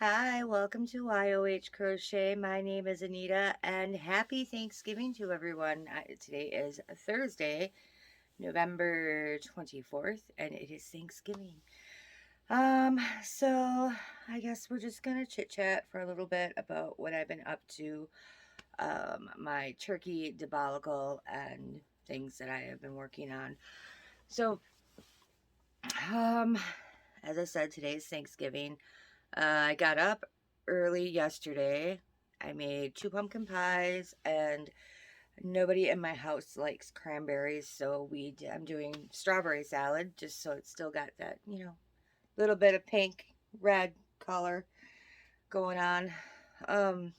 Hi, welcome to YOH Crochet. My name is Anita and happy Thanksgiving to everyone. Today is Thursday, November 24th, and it is Thanksgiving. So I guess we're just gonna chit chat for a little bit about what I've been up to, my turkey debacle and things that I have been working on. So, um, as I said, today is Thanksgiving. I got up early yesterday. I made two pumpkin pies, and nobody in my house likes cranberries, so I'm doing strawberry salad just so it's still got that, little bit of pink, red color going on. Um,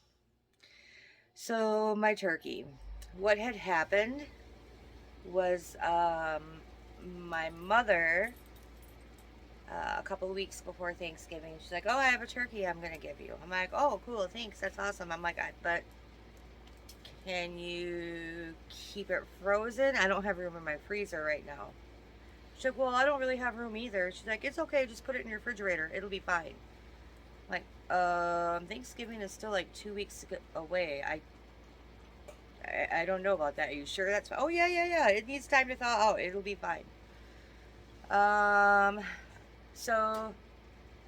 so my turkey. What had happened was my mother a couple of weeks before Thanksgiving. She's like, "Oh, I have a turkey I'm gonna give you." I'm like, "Oh, cool, thanks, that's awesome." I'm like, "But can you keep it frozen? I don't have room in my freezer right now." She's like, "Well, I don't really have room either." She's like, "It's okay, just put it in your refrigerator. It'll be fine." I'm like, Thanksgiving is still like 2 weeks away. I don't know about that. Are you sure that's fine? Oh yeah, yeah, yeah. It needs time to thaw out. It'll be fine. Um, so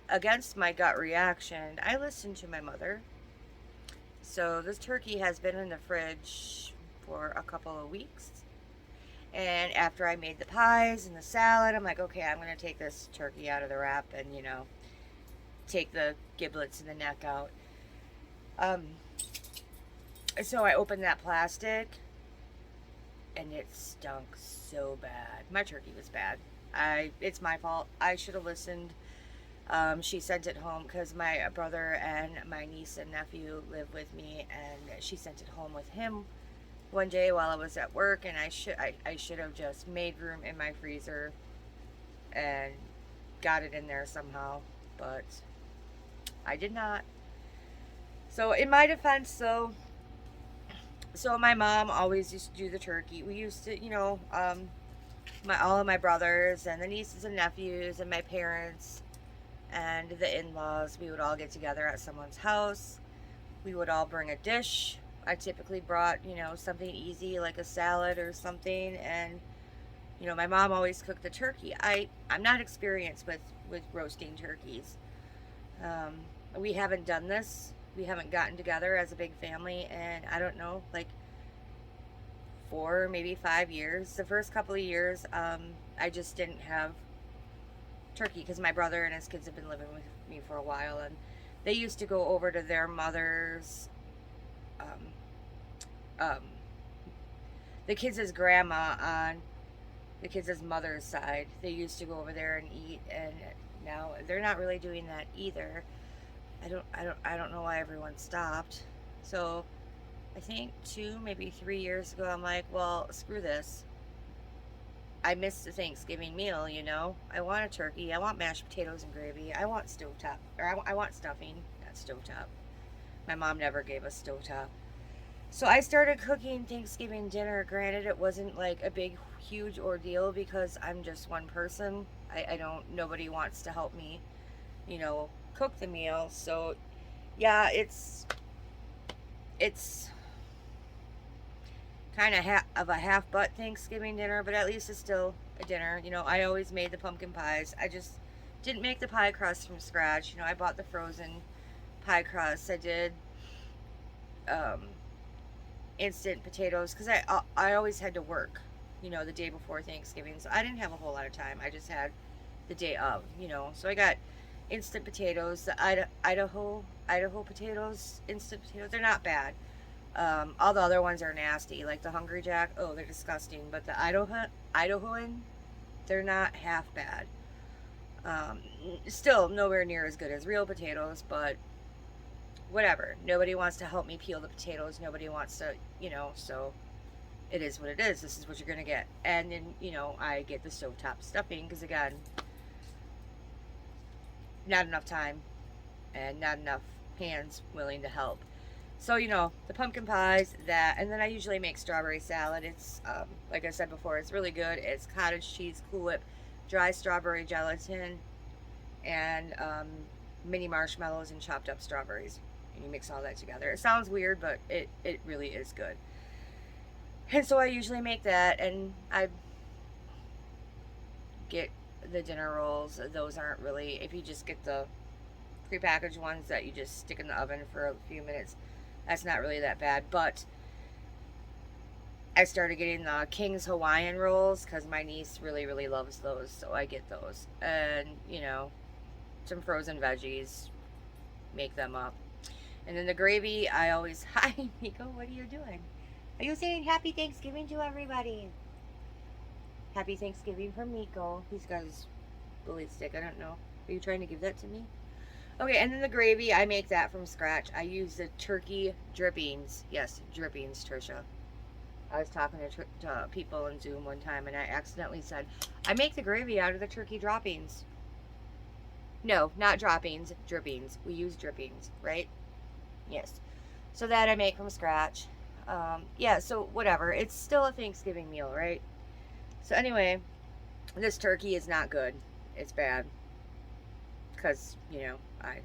against my gut reaction, I listened to my mother. So this turkey has been in the fridge for a couple of weeks. And after I made the pies and the salad, I'm like, okay, I'm going to take this turkey out of the wrap and, take the giblets and the neck out. Um, so I opened that plastic and it stunk so bad. My turkey was bad. It's my fault. I should have listened. She sent it home because my brother and my niece and nephew live with me, and she sent it home with him one day while I was at work, and I should have just made room in my freezer and got it in there somehow, but I did not. So in my defense, so my mom always used to do the turkey. We used to, my all of my brothers and the nieces and nephews and my parents and the in-laws, we would all get together at someone's house. We would all bring a dish. I typically brought, something easy like a salad or something, and my mom always cooked the turkey. I'm not experienced with roasting turkeys. Um, we haven't done this. We haven't gotten together as a big family, and I don't know, like 4, maybe 5 years. The first couple of years, I just didn't have turkey because my brother and his kids have been living with me for a while, and they used to go over to their mother's, um, um, the kids' grandma on the kids' mother's side. They used to go over there and eat, and now they're not really doing that either. I don't know why everyone stopped. So I think 2, maybe 3 years ago, I'm like, well, screw this. I missed the Thanksgiving meal, I want a turkey. I want mashed potatoes and gravy. I want stovetop, or I want stuffing, not stovetop. My mom never gave us stovetop. So I started cooking Thanksgiving dinner. Granted, it wasn't like a big, huge ordeal because I'm just one person. I don't, nobody wants to help me, cook the meal. So yeah, it's kind of of a half butt Thanksgiving dinner, but at least it's still a dinner. I always made the pumpkin pies. I just didn't make the pie crust from scratch. I bought the frozen pie crust. I did um, instant potatoes because I always had to work, the day before Thanksgiving, so I didn't have a whole lot of time. I just had the day of, so I got instant potatoes, the Idaho potatoes, instant potatoes. They're not bad. All the other ones are nasty, like the Hungry Jack. Oh, they're disgusting. But the Idahoan, they're not half bad. Um, Still nowhere near as good as real potatoes, but whatever. Nobody wants to help me peel the potatoes. Nobody wants to, so it is what it is. This is what you're going to get. And then, I get the stovetop stuffing because, again, not enough time and not enough hands willing to help. So, the pumpkin pies, that, and then I usually make strawberry salad. It's, like I said before, it's really good. It's cottage cheese, Cool Whip, dry strawberry gelatin, and mini marshmallows and chopped up strawberries. And you mix all that together. It sounds weird, but it really is good. And so I usually make that, and I get the dinner rolls. Those aren't really, if you just get the prepackaged ones that you just stick in the oven for a few minutes, that's not really that bad. But I started getting the King's Hawaiian rolls because my niece really, really loves those. So I get those. And, some frozen veggies, make them up. And then the gravy, I always, hi, Nico, what are you doing? Are you saying happy Thanksgiving to everybody? Happy Thanksgiving from Nico. He's got his bully stick. I don't know. Are you trying to give that to me? Okay, and then the gravy, I make that from scratch. I use the turkey drippings. Yes, drippings, Trisha. I was talking to people in Zoom one time, and I accidentally said, I make the gravy out of the turkey droppings. No, not droppings, drippings. We use drippings, right? Yes. So that I make from scratch. Yeah, so whatever. It's still a Thanksgiving meal, right? So anyway, this turkey is not good. It's bad. Because, I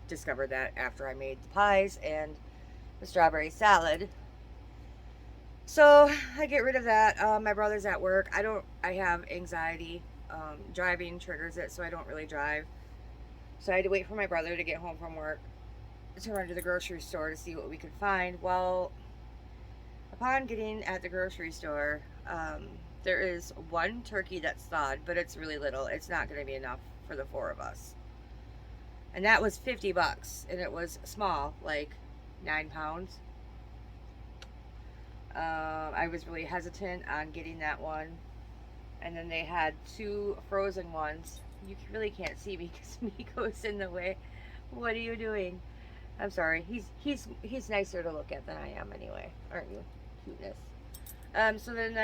discovered that after I made the pies and the strawberry salad. So I get rid of that. My brother's at work. I have anxiety. Driving triggers it, so I don't really drive. So I had to wait for my brother to get home from work to run to the grocery store to see what we could find. Well, upon getting at the grocery store, there is one turkey that's thawed, but it's really little. It's not going to be enough for the four of us. And that was $50, and it was small, like 9 pounds. I was really hesitant on getting that one. And then they had 2 frozen ones. You really can't see me because Miko's in the way. What are you doing? I'm sorry. He's nicer to look at than I am anyway, aren't you? Cuteness. So then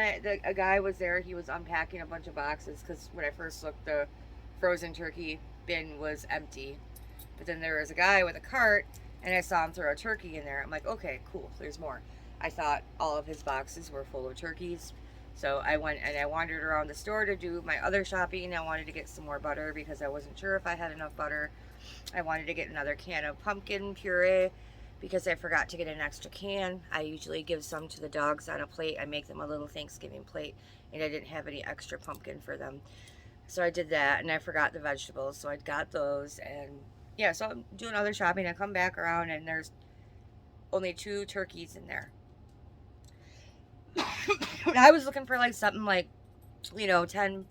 a guy was there. He was unpacking a bunch of boxes because when I first looked, the frozen turkey bin was empty. But then there was a guy with a cart, and I saw him throw a turkey in there. I'm like, okay, cool. There's more. I thought all of his boxes were full of turkeys. So I went and I wandered around the store to do my other shopping. I wanted to get some more butter because I wasn't sure if I had enough butter. I wanted to get another can of pumpkin puree because I forgot to get an extra can. I usually give some to the dogs on a plate. I make them a little Thanksgiving plate, and I didn't have any extra pumpkin for them. So I did that, and I forgot the vegetables, so I got those. And yeah, so I'm doing other shopping. I come back around, and there's only 2 turkeys in there. I was looking for like something like, 10,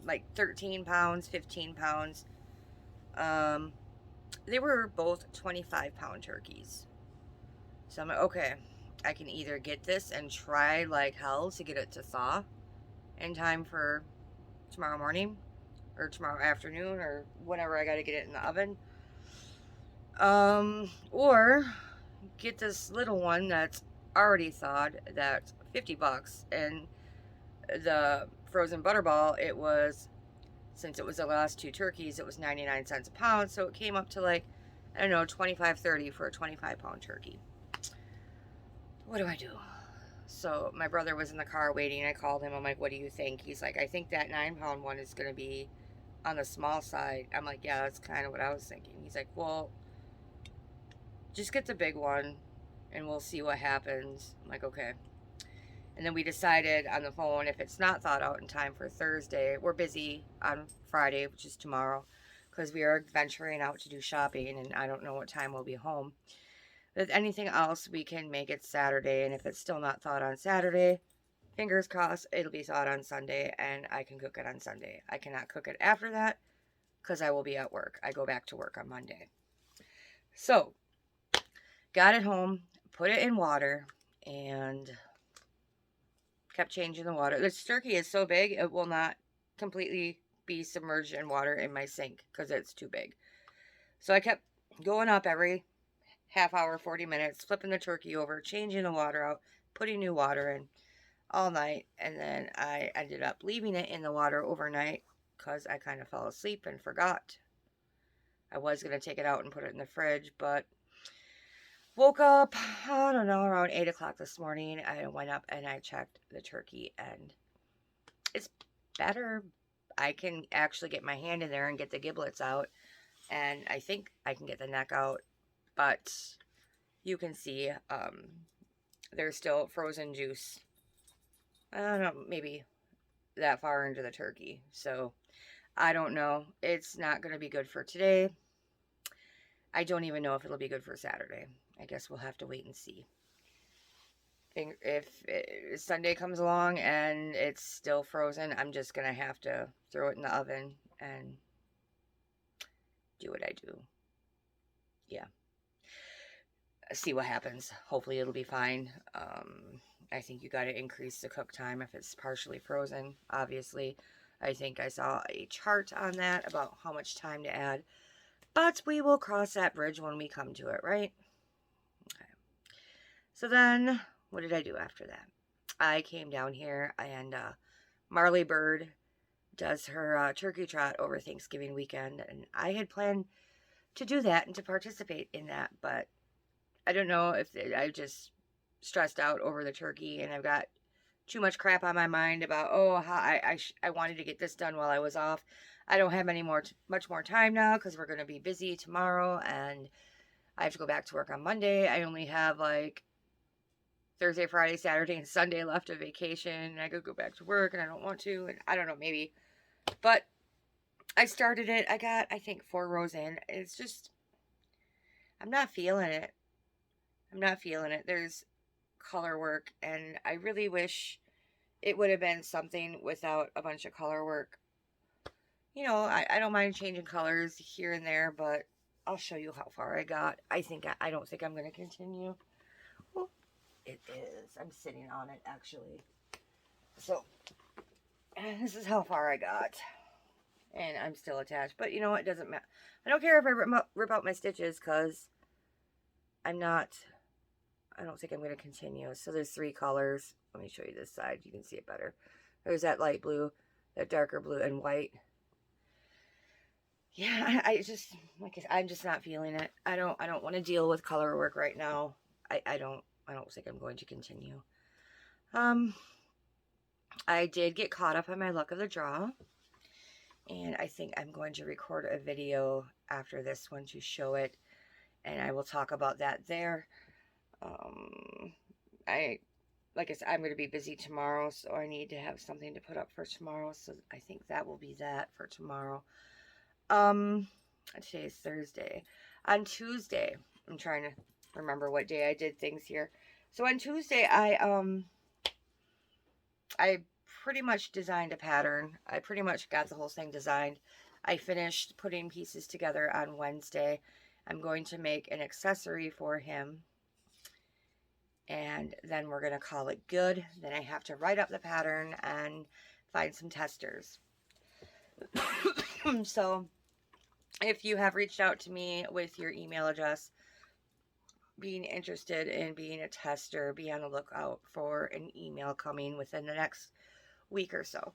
like 13 pounds, 15 pounds. They were both 25-pound turkeys. So I'm like, okay, I can either get this and try like hell to get it to thaw in time for tomorrow morning or tomorrow afternoon or whenever I got to get it in the oven. Or get this little one that's already thawed that's $50, and the frozen butterball, it was, since it was the last 2 turkeys, it was 99 cents a pound, so it came up to like, I don't know, 25-30 for a 25-pound turkey. What do I do? So my brother was in the car waiting. I called him. I'm like, what do you think? He's like, I think that 9-pound one is going to be on the small side. I'm like, yeah, that's kind of what I was thinking. He's like, well, just get the big one and we'll see what happens. I'm like, okay. And then we decided on the phone, if it's not thawed out in time for Thursday, we're busy on Friday, which is tomorrow, because we are venturing out to do shopping, and I don't know what time we'll be home. With anything else, we can make it Saturday, and if it's still not thawed on Saturday, fingers crossed, it'll be thawed on Sunday, and I can cook it on Sunday. I cannot cook it after that, because I will be at work. I go back to work on Monday. So, got it home, put it in water, and kept changing the water. This turkey is so big, it will not completely be submerged in water in my sink because it's too big. So I kept going up every half hour, 40 minutes, flipping the turkey over, changing the water out, putting new water in all night. And then I ended up leaving it in the water overnight because I kind of fell asleep and forgot. I was going to take it out and put it in the fridge, but woke up, I don't know, around 8 o'clock this morning. I went up and I checked the turkey, and it's better. I can actually get my hand in there and get the giblets out. and I think I can get the neck out, but you can see there's still frozen juice. I don't know, maybe that far into the turkey. So I don't know. It's not going to be good for today. I don't even know if it'll be good for Saturday. I guess we'll have to wait and see. If Sunday comes along and it's still frozen, I'm just going to have to throw it in the oven and do what I do. Yeah. See what happens. Hopefully it'll be fine. I think you got to increase the cook time if it's partially frozen. Obviously, I think I saw a chart on that about how much time to add. But we will cross that bridge when we come to it, right? Okay. So then, what did I do after that? I came down here and Marley Bird does her turkey trot over Thanksgiving weekend. And I had planned to do that and to participate in that. But I don't know if I just stressed out over the turkey and I've got too much crap on my mind about, oh, how I wanted to get this done while I was off. I don't have much more time now because we're going to be busy tomorrow and I have to go back to work on Monday. I only have like Thursday, Friday, Saturday, and Sunday left of vacation. And I could go back to work and I don't want to. And I don't know, maybe. But I started it. I got, I think, 4 rows in. It's just, I'm not feeling it. I'm not feeling it. There's color work and I really wish it would have been something without a bunch of color work. You know, I don't mind changing colors here and there, but I'll show you how far I got. I don't think I'm going to continue. Well, it is. I'm sitting on it, actually. So, this is how far I got. And I'm still attached. But, you know, it doesn't matter. I don't care if I rip out my stitches, because I don't think I'm going to continue. So, there's 3 colors. Let me show you this side. You can see it better. There's that light blue, that darker blue, and white. Yeah, I just, like I said, I'm just not feeling it. I don't want to deal with color work right now. I don't think I'm going to continue. I did get caught up on my luck of the draw, and I think I'm going to record a video after this one to show it, and I will talk about that there. Like I said, I'm going to be busy tomorrow, so I need to have something to put up for tomorrow, so I think that will be that for tomorrow. Today is Thursday. On Tuesday, I'm trying to remember what day I did things here. So on Tuesday, I pretty much designed a pattern. I pretty much got the whole thing designed. I finished putting pieces together on Wednesday. I'm going to make an accessory for him. And then we're going to call it good. Then I have to write up the pattern and find some testers. So if you have reached out to me with your email address, being interested in being a tester, be on the lookout for an email coming within the next week or so.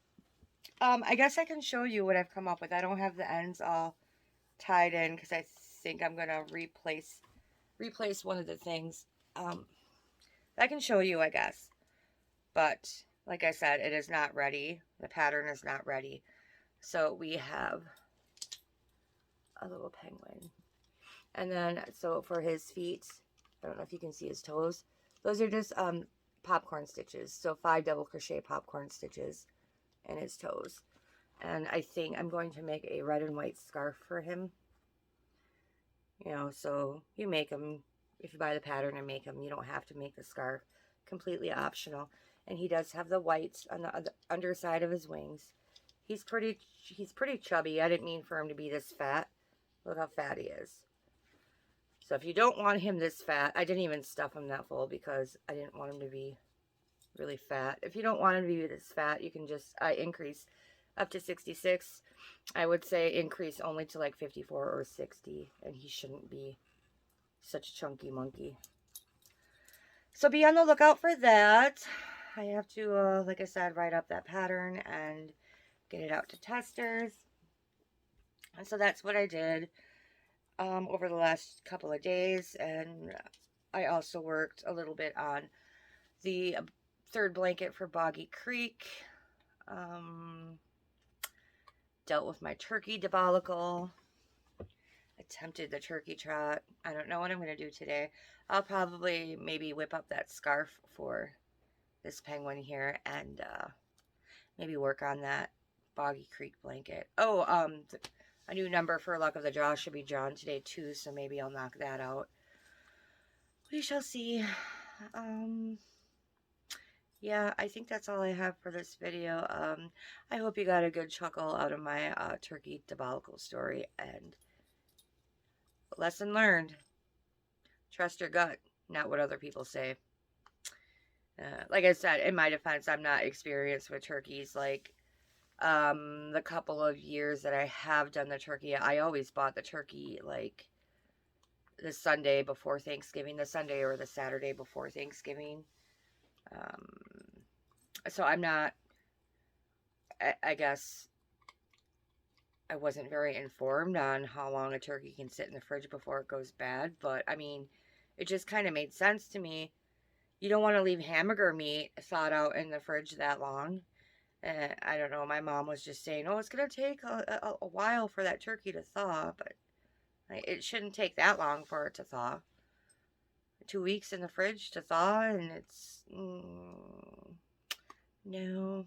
I guess I can show you what I've come up with. I don't have the ends all tied in because I think I'm going to replace one of the things. I can show you, I guess. But like I said, it is not ready. The pattern is not ready. So we have a little penguin. And then, so for his feet, I don't know if you can see his toes. Those are just popcorn stitches. So 5 double crochet popcorn stitches in his toes. And I think I'm going to make a red and white scarf for him. You know, so you make them, if you buy the pattern and make them, you don't have to make the scarf. Completely optional. And he does have the whites on the underside of his wings. He's pretty chubby. I didn't mean for him to be this fat. Look how fat he is. So if you don't want him this fat, I didn't even stuff him that full because I didn't want him to be really fat. If you don't want him to be this fat, you can just increase up to 66. I would say increase only to like 54 or 60, and he shouldn't be such a chunky monkey. So be on the lookout for that. I have to, like I said, write up that pattern and get it out to testers. And so that's what I did over the last couple of days. And I also worked a little bit on the 3rd blanket for Boggy Creek. Dealt with my turkey debacle. attempted the turkey trot. I don't know what I'm going to do today. I'll probably maybe whip up that scarf for this penguin here and maybe work on that Boggy Creek blanket. Oh, a new number for Luck of the Draw should be drawn today too, so maybe I'll knock that out. We shall see. Yeah, I think that's all I have for this video. I hope you got a good chuckle out of my turkey debacle story, and lesson learned. Trust your gut, not what other people say. Like I said, in my defense, I'm not experienced with turkeys. Like, the couple of years that I have done the turkey, I always bought the turkey, like, the Sunday before Thanksgiving, the Sunday or the Saturday before Thanksgiving. So I'm not, I guess, I wasn't very informed on how long a turkey can sit in the fridge before it goes bad. But, I mean, it just kind of made sense to me. You don't want to leave hamburger meat thawed out in the fridge that long. I don't know, my mom was just saying, oh, it's going to take a while for that turkey to thaw, but it shouldn't take that long for it to thaw. 2 weeks in the fridge to thaw, and it's, no,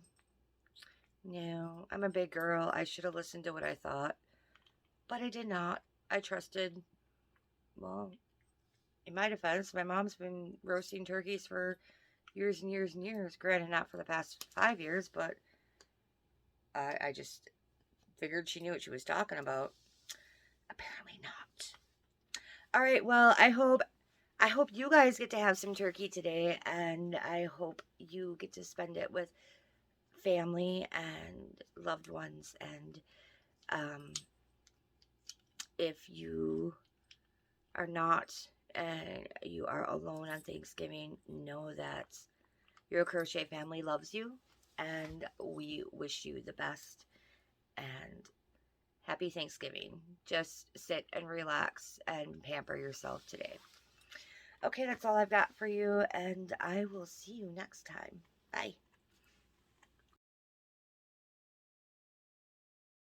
I'm a big girl. I should have listened to what I thought, but I did not. I trusted, well, in my defense, my mom's been roasting turkeys for years and years and years. Granted, not for the past 5 years, but I just figured she knew what she was talking about. Apparently not. All right, well, I hope you guys get to have some turkey today, and I hope you get to spend it with family and loved ones. And if you are not, and you are alone on Thanksgiving, know that your crochet family loves you, and we wish you the best, and happy Thanksgiving. Just sit and relax and pamper yourself today. Okay, that's all I've got for you, and I will see you next time. Bye.